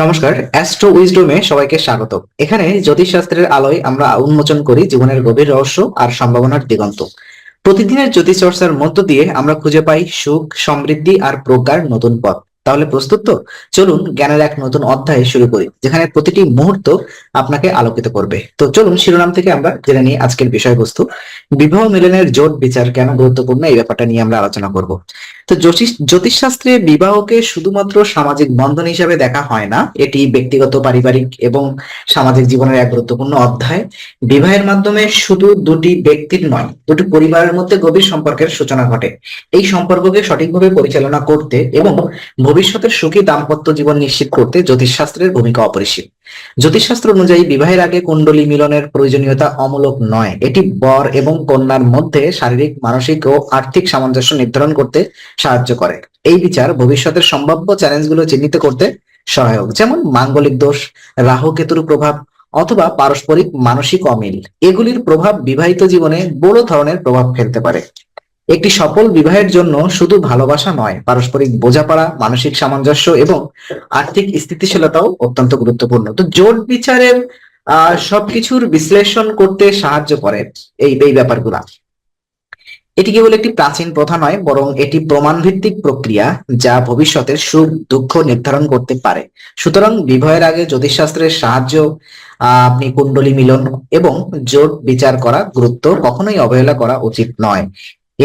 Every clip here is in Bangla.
নমস্কার, অ্যাস্ট্রো উইজডমে সবাইকে স্বাগত। এখানে জ্যোতিষশাস্ত্রের আলোয় আমরা উন্মোচন করি জীবনের গভীর রহস্য আর সম্ভাবনার দিগন্ত। প্রতিদিনের জ্যোতিষ চর্চার মধ্য দিয়ে আমরা খুঁজে পাই সুখ, সমৃদ্ধি আর প্রজ্ঞার নতুন পথ। তাহলে প্রস্তুত তো? চলুন জ্ঞানের এক নতুন অধ্যায় শুরু করি, যেখানে প্রতিটি মুহূর্ত আপনাকে আলোকিত করবে। তো চলুন শিরোনাম থেকে আমরা জেনে নিই আজকের বিষয়বস্তু। বিবাহ মিলনের জোট বিচার কেন গুরুত্বপূর্ণ, এই ব্যাপারটা নিয়ে আমরা আলোচনা করব। তো জ্যোতিষশাস্ত্রে বিবাহকে শুধুমাত্র সামাজিক বন্ধন হিসেবে দেখা হয় না, এটি ব্যক্তিগত, পারিবারিক এবং সামাজিক জীবনের এক গুরুত্বপূর্ণ অধ্যায়। বিবাহের মাধ্যমে শুধু দুটি ব্যক্তির নয়, দুটি পরিবারের মধ্যে গভীর সম্পর্কের সূচনা ঘটে। এই সম্পর্ককে সঠিকভাবে পরিচালনা করতে এবং ভবিষ্যতের সুখী দাম্পত্য জীবন নিশ্চিত করতে জ্যোতিষশাস্ত্রের ভূমিকা অপরিসীম। জ্যোতিষশাস্ত্র অনুযায়ী বিবাহের আগে কুণ্ডলী মিলনের প্রয়োজনীয়তা অমূলক নয়, এটি বর এবং কন্যার মধ্যে শারীরিক, মানসিক ও আর্থিক সামঞ্জস্য নির্ধারণ করতে সাহায্য করে। এই বিচার ভবিষ্যতের সম্ভাব্য চ্যালেঞ্জগুলো চিহ্নিত করতে সহায়ক, যেমন মাঙ্গলিক দোষ, রাহু কেতুর প্রভাব অথবা পারস্পরিক মানসিক অমিল। এগুলির প্রভাব বিবাহিত জীবনে বড় ধরনের প্রভাব ফেলতে পারে। একটি সফল বিবাহের জন্য শুধু ভালোবাসা নয়, পারস্পরিক বোঝাপড়া, মানসিক সামঞ্জস্য এবং আর্থিক স্থিতিশীলতাও অত্যন্ত গুরুত্বপূর্ণ। তো জোট বিচারের সবকিছুর বিশ্লেষণ করতে সাহায্য করে এই এই ব্যাপারগুলা। এটি কেবল একটি প্রাচীন প্রথা নয়, বরং এটি প্রমাণ ভিত্তিক প্রক্রিয়া যা ভবিষ্যতের সুখ দুঃখ নির্ধারণ করতে পারে। সুতরাং বিবাহের আগে জ্যোতিষশাস্ত্রের সাহায্য, আপনি কুণ্ডলী মিলন এবং জোট বিচার করা গুরুত্ব কখনোই অবহেলা করা উচিত নয়।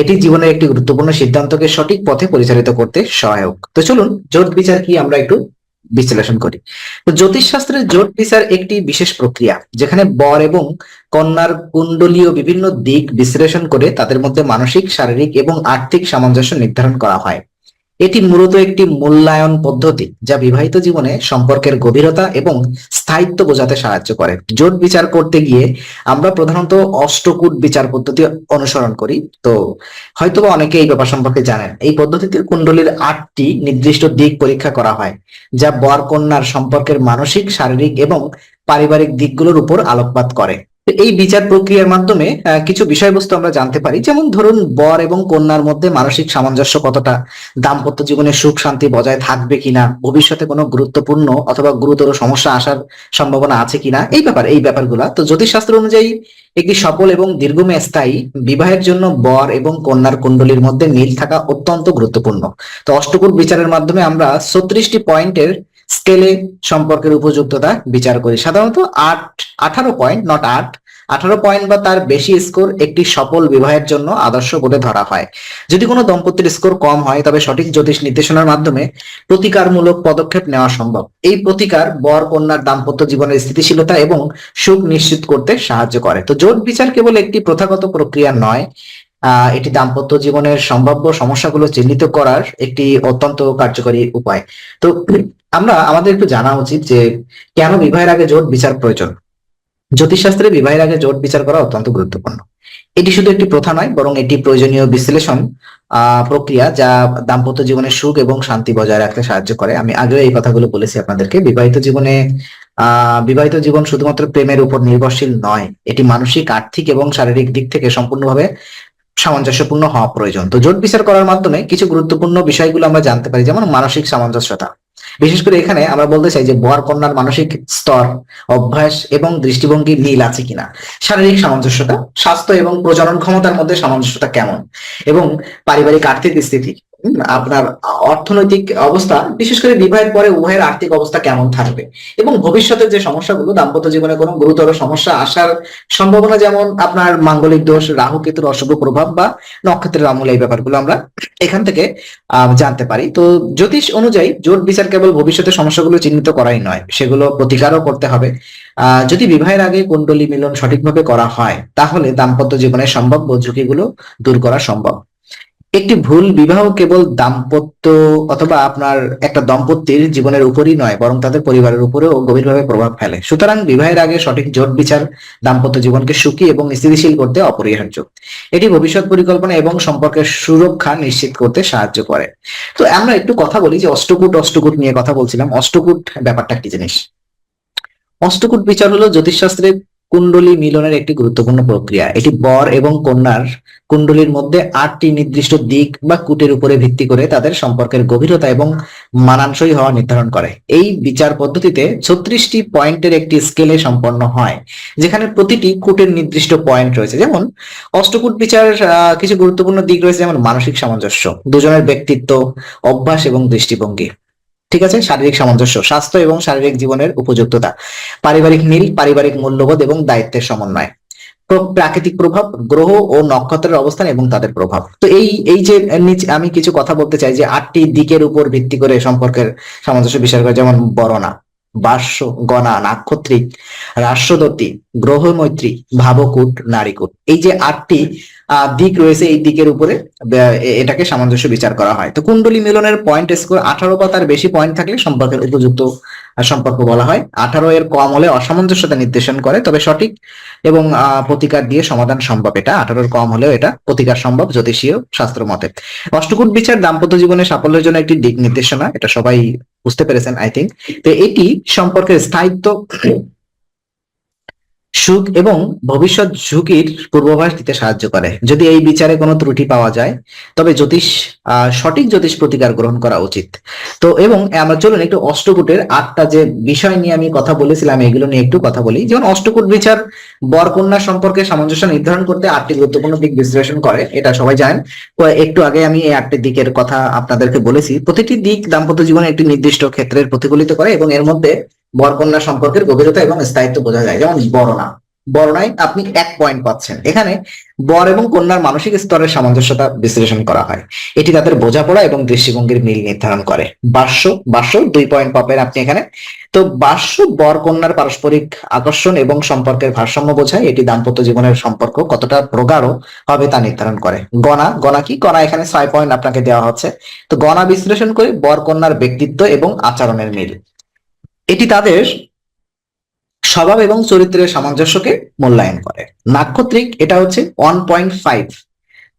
এটি জীবনের একটি গুরুত্বপূর্ণ সিদ্ধান্তকে সঠিক পথে পরিচালিত করতে সহায়ক। তো চলুন জোট বিচার কি আমরা একটু বিশ্লেষণ করি। তো জ্যোতিষশাস্ত্রের জোট বিচার একটি বিশেষ প্রক্রিয়া, যেখানে বর এবং কন্যার কুণ্ডলীয় বিভিন্ন দিক বিশ্লেষণ করে তাদের মধ্যে মানসিক, শারীরিক এবং আর্থিক সামঞ্জস্য নির্ধারণ করা হয়। এটি মূলত একটি মূল্যায়ন পদ্ধতি যা বিবাহিত জীবনে সম্পর্কের গভীরতা এবং স্থায়িত্ব বোঝাতে সাহায্য করে। জোট বিচার করতে গিয়ে আমরা প্রধানত অষ্টকূট বিচার পদ্ধতি অনুসরণ করি। তো হয়তোবা অনেকে এই ব্যাপার সম্পর্কে জানেন। এই পদ্ধতিতে কুণ্ডলীর 8টি নির্দিষ্ট দিক পরীক্ষা করা হয়, যা বর কন্যার সম্পর্কের মানসিক, শারীরিক এবং পারিবারিক দিকগুলোর উপর আলোকপাত করে। তো এই বিচার প্রক্রিয়ার মাধ্যমে কিছু বিষয়বস্তু আমরা জানতে পারি, যেমন ধরুন বর এবং কন্যার মধ্যে মানসিক সামঞ্জস্য কতটা, দাম্পত্য জীবনে সুখ শান্তি বজায় থাকবে কিনা, ভবিষ্যতে কোনো গুরুত্বপূর্ণ অথবা গুরুতর সমস্যা আসার সম্ভাবনা আছে কিনা, এই ব্যাপারগুলা। তো জ্যোতিষশাস্ত্র অনুযায়ী একটি সফল এবং দীর্ঘমেয়াদী বিবাহের জন্য বর এবং কন্যার কুণ্ডলীর মধ্যে মিল থাকা অত্যন্ত গুরুত্বপূর্ণ। তো অষ্টকূট বিচারের মাধ্যমে আমরা 36টি পয়েন্টের স্কেলে সম্পর্কের উপযুক্ততা বিচার করি। সাধারণত 18 পয়েন্ট, নট 8, 18 পয়েন্ট বা তার বেশি স্কোর একটি সফল বিবাহের জন্য আদর্শ বলে ধরা হয়। যদি কোনো দম্পতির স্কোর কম হয়, তবে সঠিক জ্যোতিষ নির্দেশনার মাধ্যমে প্রতিকারমূলক পদক্ষেপ নেওয়া সম্ভব। এই প্রতিকার বর কন্যার দাম্পত্য জীবনের স্থিতিশীলতা এবং সুখ নিশ্চিত করতে সাহায্য করে। তো জোট বিচার কেবল একটি প্রথাগত প্রক্রিয়া নয়, এটি দাম্পত্য জীবনের সম্ভাব্য সমস্যাগুলো চিহ্নিত করার একটি অত্যন্ত কার্যকরী উপায়। তো আমাদের একটু জানা উচিত যে কেন বিবাহের আগে জোট বিচার প্রয়োজন। জ্যোতিষশাস্ত্রে বিবাহের আগে জোট বিচার করা অত্যন্ত গুরুত্বপূর্ণ। এটি শুধু একটি প্রথা নয়, বরং এটি প্রয়োজনীয় বিশ্লেষণ প্রক্রিয়া যা দাম্পত্য জীবনে সুখ এবং শান্তি বজায় রাখতে সাহায্য করে। আমি আগেও এই কথাগুলো বলেছি আপনাদেরকে। বিবাহিত জীবন শুধুমাত্র প্রেমের উপর নির্ভরশীল নয়, এটি মানসিক, আর্থিক এবং শারীরিক দিক থেকে সম্পূর্ণভাবে সামঞ্জস্যপূর্ণ হওয়া প্রয়োজন। তো জোট বিচার করার মাধ্যমে কিছু গুরুত্বপূর্ণ বিষয়গুলো আমরা জানতে পারি, যেমন মানসিক সামঞ্জস্যতা। বিশেষ করে এখানে আমরা বলতে চাই যে বর কন্যার মানসিক স্তর, অভ্যাস এবং দৃষ্টিভঙ্গি মিল আছে কিনা। শারীরিক সামঞ্জস্যতা, স্বাস্থ্য এবং প্রজনন ক্ষমতার মধ্যে সামঞ্জস্যতা কেমন, এবং পারিবারিক আর্থিক স্থিতি, আপনার অর্থনৈতিক অবস্থা, বিশেষ করে বিবাহের পরে উভয়ের আর্থিক অবস্থা কেমন থাকবে, এবং ভবিষ্যতের যে সমস্যাগুলো, দাম্পত্য জীবনে কোনো গুরুতর সমস্যা আসার সম্ভাবনা, যেমন আপনার মাঙ্গলিক দোষ, রাহু কেতুর অশুভ প্রভাব বা নক্ষত্রের আমল, এই ব্যাপারগুলো আমরা এখান থেকে জানতে পারি। তো জ্যোতিষ অনুযায়ী জোট বিচার কেবল ভবিষ্যতের সমস্যাগুলো চিহ্নিত করাই নয়, সেগুলো প্রতিকারও করতে হবে। যদি বিবাহের আগে কুণ্ডলী মিলন সঠিকভাবে করা হয়, তাহলে দাম্পত্য জীবনের সম্ভাব্য ঝুঁকিগুলো দূর করা সম্ভব। একটি ভুল বিবাহ কেবল দাম্পত্য অথবা আপনার একটা দম্পতির জীবনের উপরই নয়, বরং তাদের পরিবারের উপরেও গভীরভাবে প্রভাব ফেলে। সুতরাং বিবাহের আগে সঠিক জোট বিচার দাম্পত্য জীবনকে সুখী এবং স্থিতিশীল করতে অপরিহার্য। এটি ভবিষ্যৎ পরিকল্পনা এবং সম্পর্কের সুরক্ষা নিশ্চিত করতে সাহায্য করে। তো আমরা একটু কথা বলি যে অষ্টকূট নিয়ে কথা বলছিলাম। অষ্টকূট ব্যাপারটা কি জিনিস? অষ্টকূট বিচার হলো জ্যোতিষশাস্ত্রে কুণ্ডলী মিলনের একটি গুরুত্বপূর্ণ প্রক্রিয়া। এটি বর এবং কন্যার কুণ্ডলীর মধ্যে 8টি নির্দিষ্ট দিক বা কূটের উপরে ভিত্তি করে তাদের সম্পর্কের গভীরতা এবং মানানসই হওয়া নির্ধারণ করে। এই বিচার পদ্ধতিতে 36টি পয়েন্টের একটি স্কেলে সম্পন্ন হয়, যেখানে প্রতিটি কূটের নির্দিষ্ট পয়েন্ট রয়েছে। যেমন অষ্টকূট বিচার কিছু গুরুত্বপূর্ণ দিক রয়েছে, যেমন মানসিক সামঞ্জস্য, দুজনের ব্যক্তিত্ব, অভ্যাস এবং দৃষ্টিভঙ্গি, ঠিক আছে, শারীরিক সামঞ্জস্য, স্বাস্থ্য এবং শারীরিক জীবনের উপযুক্ততা, পারিবারিক মিল, পারিবারিক মূল্যবোধ এবং দায়িত্বের সমন্বয়, প্রাকৃতিক প্রভাব, গ্রহ ও নক্ষত্রের অবস্থান এবং তাদের প্রভাব। তো এই এই যে আমি কিছু কথা বলতে চাই যে 8টি দিকের উপর ভিত্তি করে সম্পর্কের সামঞ্জস্য বিচার করে, যেমন বরণা, বাস্য, গণা, নাক্ষত্রিক, রাষ্ট্রদত্তি, গ্রহ মৈত্রী, ভাবকূট, নারীকূট, এই যে 8টি দিক রয়েছে, এই দিকের উপরে এটাকে সামঞ্জস্য বিচার করা হয়। তো কুণ্ডলী মিলনের পয়েন্ট স্কোর 18 বা তার বেশি পয়েন্ট থাকলে সম্পর্কের উপযুক্ত সম্পর্ক বলা হয়। 18 এর কম হলে অসামঞ্জস্যতা নির্দেশন করে, তবে সঠিক এবং প্রতিকার দিয়ে সমাধান সম্ভব। এটা 18 এর কম হলেও এটা প্রতিকার সম্ভব জ্যোতিষীয় শাস্ত্র মতে। অষ্টকূট বিচার দাম্পত্য জীবনে সাফল্যের জন্য একটি দিক নির্দেশনা, এটা সবাই বুঝতে পেরেছেন আই থিঙ্ক। তো এটি সম্পর্কের স্থায়িত্ব, সুখ এবং ভবিষ্যৎ ঝুঁকির পূর্বাভাস দিতে সাহায্য করে। যদি এই বিচারে কোনো ত্রুটি পাওয়া যায়, তবে সঠিক জ্যোতিষ প্রতিকার গ্রহণ করা উচিত। তো এবং আমরা চলুন একটু অষ্টকূটের 8টা যে বিষয় নিয়ে আমি কথা বলেছিলাম এগুলো নিয়ে একটু কথা বলি। যেমন অষ্টকূট বিচার বর কন্যা সম্পর্কে সামঞ্জস্য নির্ধারণ করতে 8টি গুরুত্বপূর্ণ দিক বিশ্লেষণ করে, এটা সবাই জানেন। তো একটু আগে আমি এই 8টি দিকের কথা আপনাদেরকে বলেছি। প্রতিটি দিক দাম্পত্য জীবনে একটি নির্দিষ্ট ক্ষেত্রের প্রতিফলিত করে এবং এর মধ্যে বর কন্যা সম্পর্কের গভীরতা এবং স্থায়িত্ব বোঝা যায়। যেমন বর্ণায় আপনি 1 পয়েন্ট পাচ্ছেন। এখানে বর এবং কন্যার মানসিক স্তরের সামঞ্জস্যতা বিশ্লেষণ করা হয়। এটি তাদের বোঝাপড়া এবং দৃষ্টিভঙ্গির মিল নির্ধারণ করে। বাস্য 2 পয়েন্ট পাবেন আপনি এখানে। তো বাস্য বর কন্যার পারস্পরিক আকর্ষণ এবং সম্পর্কের ভারসাম্য বোঝায়। এটি দাম্পত্য জীবনের সম্পর্ক কতটা প্রগাঢ় হবে তা নির্ধারণ করে। গণা কি? গণা এখানে 6 পয়েন্ট আপনাকে দেওয়া হচ্ছে। তো গণা বিশ্লেষণ করে বর কন্যার ব্যক্তিত্ব এবং আচরণের মিল। এটি তাদের স্বভাব এবং চরিত্রের সামঞ্জস্যকে মূল্যায়ন করে। নাক্ষত্রিক, এটা হচ্ছে 1.5।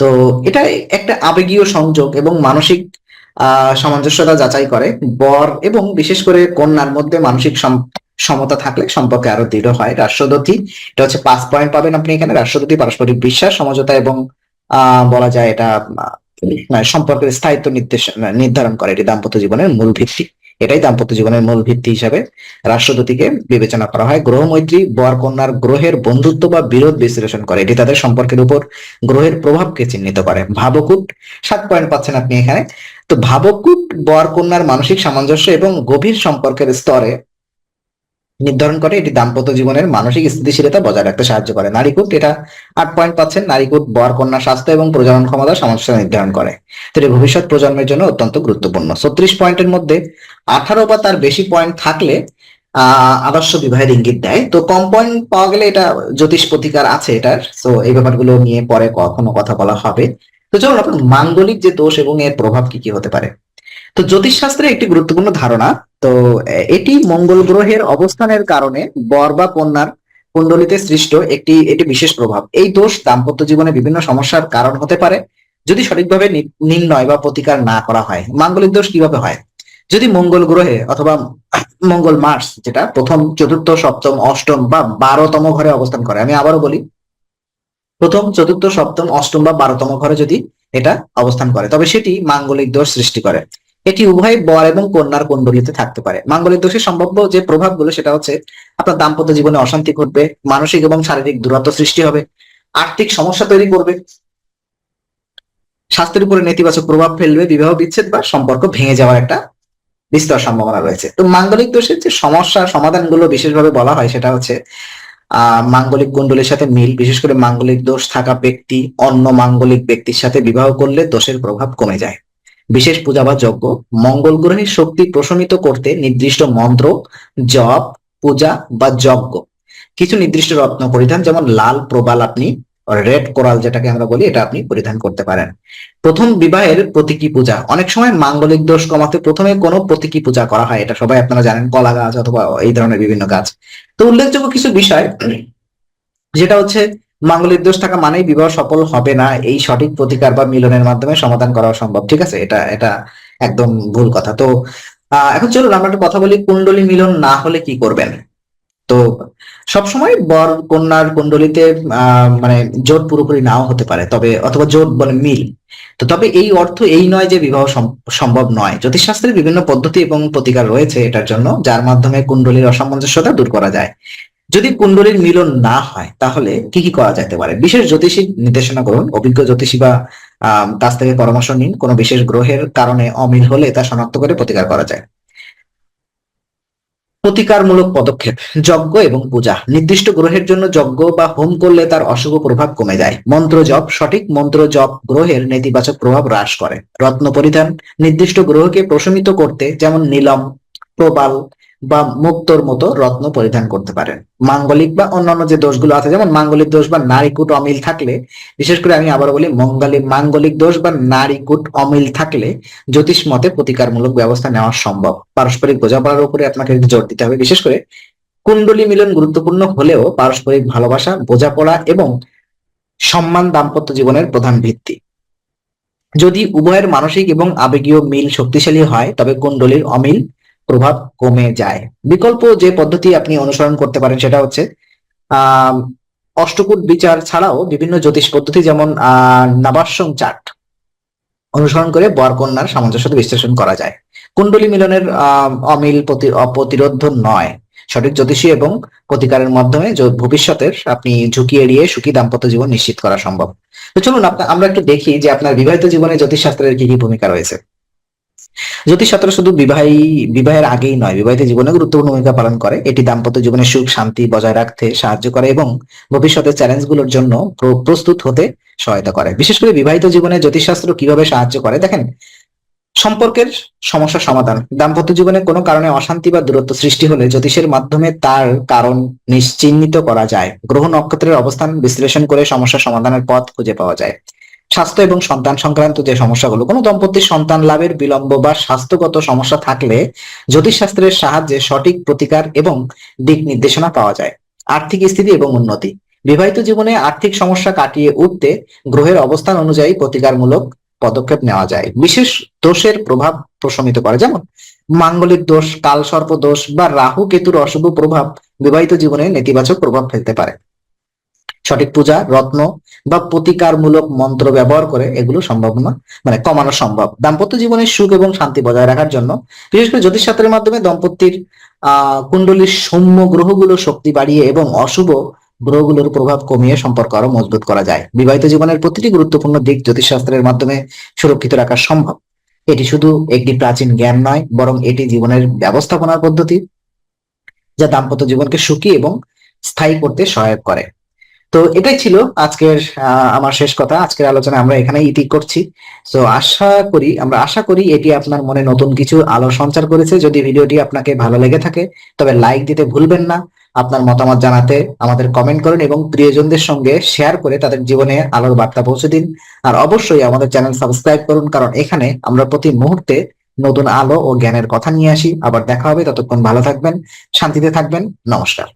তো এটা একটা আবেগীয় সংযোগ এবং মানসিক সামঞ্জস্যতা যাচাই করে। বর এবং বিশেষ করে কন্যার মধ্যে মানসিক সমতা থাকলে সম্পর্কে আরো দৃঢ় হয়। রাষ্ট্রদূতী, এটা হচ্ছে 5 পয়েন্ট পাবেন আপনি এখানে। রাষ্ট্রদূতী পারস্পরিক বিশ্বাস, সমঝোতা এবং বলা যায় এটা সম্পর্কের স্থায়িত্ব নির্ধারণ করে। এটি দাম্পত্য জীবনের মূল ভিত্তি। এটাই দাম্পত্য জীবনের মূল ভিত্তি হিসাবে রাষ্ট্রদূতীকে বিবেচনা করা হয়। গ্রহ মৈত্রী বর কন্যার গ্রহের বন্ধুত্ব বা বিরোধ বিশ্লেষণ করে। এটি তাদের সম্পর্কের উপর গ্রহের প্রভাবকে চিহ্নিত করে। ভাবকূট, 7 পয়েন্ট পাচ্ছেন আপনি এখানে। তো ভাবকূট বর কন্যার মানসিক সামঞ্জস্য এবং গভীর সম্পর্কের স্তরে নির্ধারণ করে। এটি দাম্পত্য জীবনের মানসিক স্থিতিশীলতা বজায় রাখতে সাহায্য করে। নারীকূট, এটা 8 পয়েন্ট পাচ্ছেন। নারীকূট বর কন্যা স্বাস্থ্য এবং প্রজনন ক্ষমতা সামঞ্জস্য নির্ধারণ করে। তো এটি ভবিষ্যৎ প্রজন্মের জন্য অত্যন্ত গুরুত্বপূর্ণ। 36 পয়েন্টের মধ্যে 18 বা তার বেশি পয়েন্ট থাকলে আদর্শ বিবাহের ইঙ্গিত দেয়। তো কম পয়েন্ট পাওয়া গেলে এটা জ্যোতিষ প্রতিকার আছে এটার। তো এই ব্যাপারগুলো নিয়ে পরে কখনো কথা বলা হবে। তো চলুন আপনার মাঙ্গলিক যে দোষ এবং এর প্রভাব কি কি হতে পারে। তো জ্যোতিষ শাস্ত্রে একটি গুরুত্বপূর্ণ ধারণা। তো এটি মঙ্গল গ্রহের অবস্থানের কারণে বর বা কন্যার কুণ্ডলিতে সৃষ্ট এটি বিশেষ প্রভাব। এই দোষ দাম্পত্য জীবনে বিভিন্ন সমস্যার কারণ হতে পারে যদি সঠিকভাবে নির্ণয় বা প্রতিকার না করা হয়। মাঙ্গলিক দোষ কিভাবে হয়? যদি মঙ্গল গ্রহে অথবা মঙ্গল মার্স, যেটা প্রথম, চতুর্থ, সপ্তম, অষ্টম বা 12তম ঘরে অবস্থান করে, আমি আবারও বলি, প্রথম, চতুর্থ, সপ্তম, অষ্টম বা 12তম ঘরে যদি এটা অবস্থান করে, তবে সেটি মাঙ্গলিক দোষ সৃষ্টি করে। এটি উভয় বর এবং কন্যার কুণ্ডলিতে থাকতে পারে। মাঙ্গলিক দোষের সম্ভাব্য যে প্রভাবগুলো সেটা হচ্ছে আপনার দাম্পত্য জীবনে অশান্তি ঘটবে, মানসিক এবং শারীরিক দূরত্ব সৃষ্টি হবে, আর্থিক সমস্যা তৈরি করবে, স্বাস্থ্যের উপরে নেতিবাচক প্রভাব ফেলবে, বিবাহ বিচ্ছেদ বা সম্পর্ক ভেঙে যাওয়ার একটা বিস্তর সম্ভাবনা রয়েছে। তো মাঙ্গলিক দোষের যে সমস্যা সমাধানগুলো বিশেষভাবে বলা হয় সেটা হচ্ছে মাঙ্গলিক কুণ্ডলীর সাথে মিল, বিশেষ করে মাঙ্গলিক দোষ থাকা ব্যক্তি অন্য মাঙ্গলিক ব্যক্তির সাথে বিবাহ করলে দোষের প্রভাব কমে যায়। বিশেষ পূজা বা যজ্ঞ, মঙ্গল গ্রহের শক্তি প্রশমিত করতে নির্দিষ্ট মন্ত্র, জপ, পূজা বা যজ্ঞ, কিছু নির্দিষ্ট রত্ন পরিধান, যেমন লাল প্রবাল, আপনি রেড কোরাল যেটাকে আমরা বলি, এটা আপনি পরিধান করতে পারেন। প্রথম বিবাহের প্রতীকী পূজা, অনেক সময় মাঙ্গলিক দোষ কমাতে প্রথমে কোনো প্রতীকী পূজা করা হয়, এটা সবাই আপনারা জানেন, কলা গাছ অথবা এই ধরনের বিভিন্ন গাছ। তো উল্লেখযোগ্য কিছু বিষয়, যেটা হচ্ছে মাঙ্গলিক দোষ থাকা মানেই বিবাহ সফল হবে না, এই সঠিক প্রতিকার বা মিলনের মাধ্যমে সমাধান করা সম্ভব। ঠিক আছে, এটা এটা একদম ভুল কথা। তো এখন চলুন আমরা একটা কথা বলি, কুণ্ডলী মিলন না হলে কি করবেন। তো সবসময় বর কন্যার কুণ্ডলিতে মানে জোট পুরোপুরি নাও হতে পারে, তবে অথবা জোট বলে মিল। তো তবে এই অর্থ এই নয় যে বিবাহ সম্ভব নয়। জ্যোতিষশাস্ত্রের বিভিন্ন পদ্ধতি এবং প্রতিকার রয়েছে এটার জন্য, যার মাধ্যমে কুণ্ডলীর অসামঞ্জস্যতা দূর করা যায়। যদি কুণ্ডলীর মিলন না হয় তাহলে কি কি করা যেতে পারে? বিশেষ জ্যোতিষী নির্দেশনা করুন, অভিজ্ঞ জ্যোতিষী বা কাছ থেকে পরামর্শ নিন। কোনো বিশেষ গ্রহের কারণে অমিল হলে তা শনাক্ত করে প্রতিকার করা যায়। প্রতিকারমূলক পদক্ষেপ: যজ্ঞ এবং পূজা। নির্দিষ্ট গ্রহের জন্য যজ্ঞ বা হোম করলে তার অশুভ প্রভাব কমে যায়। মন্ত্র জপ: সঠিক মন্ত্র জপ গ্রহের নেতিবাচক প্রভাব হ্রাস করে। রত্ন পরিধান: নির্দিষ্ট গ্রহকে প্রশমিত করতে যেমন নীলম, প্রবাল বা মুক্তোর মতো রত্ন পরিধান করতে পারেন। মাঙ্গলিক বা অন্যান্য যে দোষগুলো আছে, যেমন মাঙ্গলিক দোষ বা নারীকুট অমিল থাকলে, বিশেষ করে আমি আবার বলি, মাঙ্গলিক দোষ বা নারীকুট অমিল থাকলে জ্যোতিষ মতে প্রতিকারমূলক ব্যবস্থা নেওয়া সম্ভব। পারস্পরিক বোঝাপড়ার উপরে আপনাকে জোর দিতে হবে। বিশেষ করে কুণ্ডলী মিলন গুরুত্বপূর্ণ হলেও পারস্পরিক ভালোবাসা, বোঝাপড়া এবং সম্মান দাম্পত্য জীবনের প্রধান ভিত্তি। যদি উভয়ের মানসিক এবং আবেগীয় মিল শক্তিশালী হয় তবে কুণ্ডলীর অমিল প্রভাব কমে যায়। বিকল্প যে পদ্ধতি আপনি অনুসরণ করতে পারেন সেটা হচ্ছে আহ অষ্টকূট বিচার ছাড়াও বিভিন্ন জ্যোতিষ পদ্ধতি, যেমন নাবাসং চার্ট অনুসরণ করে বর কন্যার সামঞ্জস্য বিশ্লেষণ করা যায়। কুণ্ডলী মিলনের অমিল প্রতিরোধ নয়, সঠিক জ্যোতিষী এবং প্রতিকারের মাধ্যমে ভবিষ্যতের আপনি ঝুঁকি এড়িয়ে সুখী দাম্পত্য জীবন নিশ্চিত করা সম্ভব। তো চলুন আমরা একটু দেখি যে আপনার বিবাহিত জীবনে জ্যোতিষ শাস্ত্রের কি কি ভূমিকা রয়েছে। জ্যোতিষশাস্ত্র শুধু বিবাহের আগেই নয়, বিবাহিত জীবনে গুরুত্বপূর্ণ ভূমিকা পালন করে। এটি দাম্পত্য জীবনে সুখ শান্তি বজায় রাখতে সাহায্য করে এবং ভবিষ্যতের চ্যালেঞ্জগুলোর জন্য প্রস্তুত হতে সহায়তা করে। বিশেষ করে বিবাহিত জীবনে জ্যোতিষশাস্ত্র কিভাবে সাহায্য করে দেখেন: সম্পর্কের সমস্যা সমাধান: দাম্পত্য জীবনে কোনো কারণে অশান্তি বা দূরত্ব সৃষ্টি হলে জ্যোতিষের মাধ্যমে তার কারণ নিশ্চিহ্নিত করা যায়। গ্রহ নক্ষত্রের অবস্থান বিশ্লেষণ করে সমস্যা সমাধানের পথ খুঁজে পাওয়া যায়। স্বাস্থ্য এবং সন্তান সংক্রান্ত যে সমস্যাগুলো, কোনো দম্পতির সন্তান লাভের বিলম্ব বা স্বাস্থ্যগত সমস্যা থাকলে জ্যোতিষশাস্ত্রের সাহায্যে সঠিক প্রতিকার এবং দিক নির্দেশনা পাওয়া যায়। আর্থিক স্থিতি এবং উন্নতি: বিবাহিত জীবনে আর্থিক সমস্যা কাটিয়ে উঠতে গ্রহের অবস্থান অনুযায়ী প্রতিকারমূলক পদক্ষেপ নেওয়া যায়। বিশেষ দোষের প্রভাব প্রশমিত করে, যেমন মাঙ্গলিক দোষ, কালসর্প দোষ বা রাহু কেতুর অশুভ প্রভাব বিবাহিত জীবনে নেতিবাচক প্রভাব ফেলতে পারে। সঠিক পূজা, রত্ন বা প্রতিকারমূলক মন্ত্র ব্যবহার করে এগুলো সম্ভাবনা কমানো সম্ভব। দাম্পত্য জীবনের সুখ এবং শান্তি বজায় রাখার জন্য বিশেষ করে জ্যোতিষশাস্ত্রের মাধ্যমে দম্পতির কুণ্ডলীর সৌম্য গ্রহগুলো শক্তি বাড়িয়ে এবং অশুভ গ্রহগুলোর প্রভাব কমিয়ে সম্পর্ক আরো মজবুত করা যায়। বিবাহিত জীবনের প্রতিটি গুরুত্বপূর্ণ দিক জ্যোতিষশাস্ত্রের মাধ্যমে সুরক্ষিত রাখা সম্ভব। এটি শুধু একটি প্রাচীন জ্ঞান নয়, বরং এটি জীবনের ব্যবস্থাপনার পদ্ধতি যা দাম্পত্য জীবনকে সুখী এবং স্থায়ী করতে সহায়ক করে। তো এটাই ছিল আজকের আমার শেষ কথা। আজকের আলোচনা আমরা এখানেই ইতি করছি। তো আশা করি এটি আপনার মনে নতুন কিছু আলো সঞ্চার করেছে। যদি ভিডিওটি আপনাকে ভালো লেগে থাকে তবে লাইক দিতে ভুলবেন না। আপনার মতামত জানাতে আমাদের কমেন্ট করুন এবং প্রিয়জনদের সঙ্গে শেয়ার করে তাদের জীবনে আলোর বার্তা পৌঁছে দিন। আর অবশ্যই আমাদের চ্যানেল সাবস্ক্রাইব করুন, কারণ এখানে আমরা প্রতি মুহূর্তে নতুন আলো ও জ্ঞানের কথা নিয়ে আসি। আবার দেখা হবে, ততক্ষণ ভালো থাকবেন, শান্তিতে থাকবেন। নমস্কার।